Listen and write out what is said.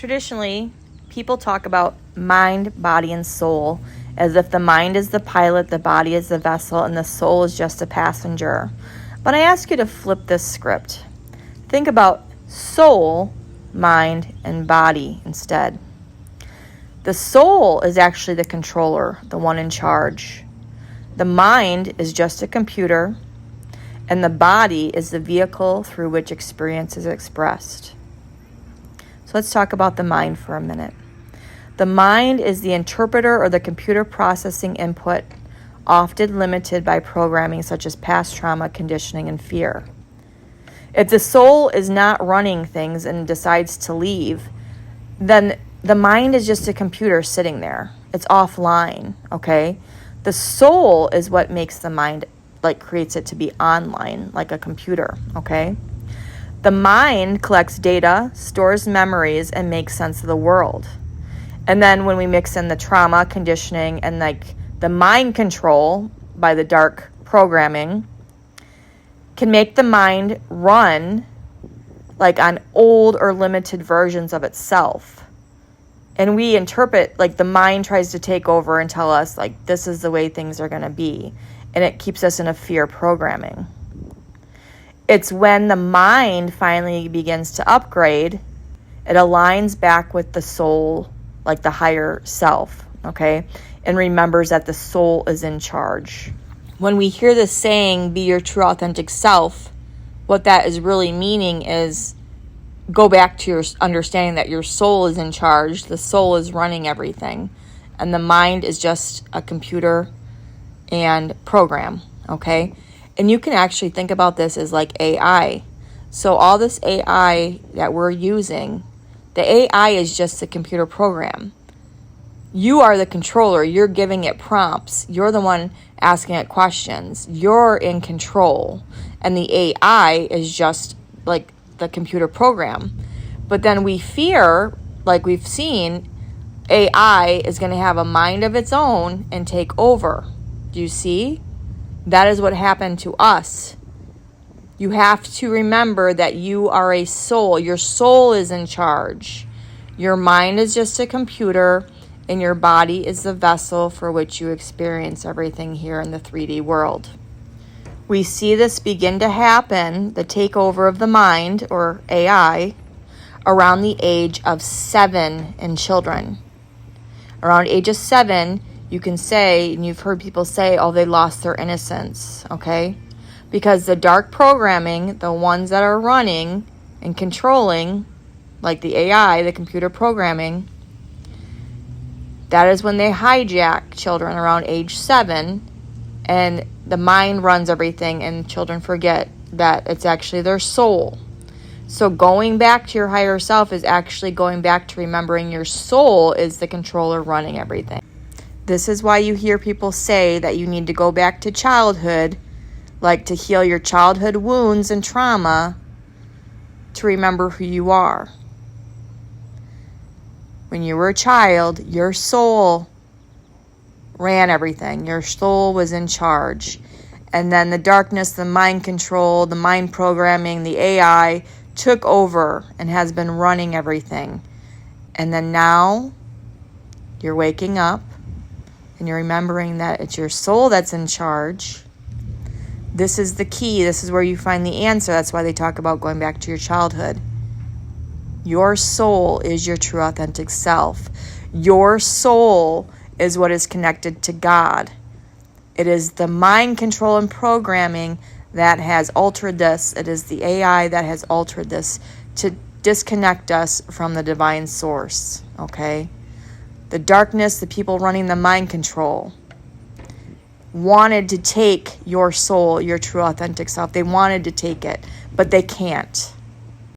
Traditionally, people talk about mind, body, and soul as if the mind is the pilot, the body is the vessel, and the soul is just a passenger. But I ask you to flip this script. Think about soul, mind, and body instead. The soul is actually the controller, the one in charge. The mind is just a computer, and the body is the vehicle through which experience is expressed. So let's talk about the mind for a minute. The mind is the interpreter or the computer processing input, often limited by programming such as past trauma, conditioning, and fear. If the soul is not running things and decides to leave, then the mind is just a computer sitting there. It's offline, okay? The soul is what makes the mind, creates it to be online, like a computer, okay? The mind collects data, stores memories, and makes sense of the world. And then when we mix in the trauma, conditioning, and the mind control by the dark programming, can make the mind run on old or limited versions of itself. And we interpret, the mind tries to take over and tell us, this is the way things are going to be. And it keeps us in a fear programming. It's when the mind finally begins to upgrade, it aligns back with the soul, the higher self, okay? And remembers that the soul is in charge. When we hear this saying, be your true authentic self, what that is really meaning is go back to your understanding that your soul is in charge, the soul is running everything, and the mind is just a computer and program, okay? And you can actually think about this as AI. So all this AI that we're using, the AI is just a computer program. You are the controller. You're giving it prompts. You're the one asking it questions. You're in control. And the AI is just the computer program. But then we fear, we've seen, AI is going to have a mind of its own and take over. Do you see? That is what happened to us. You have to remember that you are a soul. Your soul is in charge. Your mind is just a computer, and your body is the vessel for which you experience everything here in the 3D world. We see this begin to happen, the takeover of the mind, or AI, around the age of 7 in children. Around age of 7, you can say, and you've heard people say, oh, they lost their innocence, okay? Because the dark programming, the ones that are running and controlling, the AI, the computer programming, that is when they hijack children around age 7, and the mind runs everything, and children forget that it's actually their soul. So going back to your higher self is actually going back to remembering your soul is the controller running everything. This is why you hear people say that you need to go back to childhood, to heal your childhood wounds and trauma, to remember who you are. When you were a child, your soul ran everything. Your soul was in charge. And then the darkness, the mind control, the mind programming, the AI took over and has been running everything. And then now you're waking up and you're remembering that it's your soul that's in charge. This is the key. This is where you find the answer. That's why they talk about going back to your childhood. Your soul is your true authentic self. Your soul is what is connected to God. It is the mind control and programming that has altered this. It is the AI that has altered this to disconnect us from the divine source, okay? The darkness, the people running the mind control, wanted to take your soul, your true authentic self. They wanted to take it, but they can't.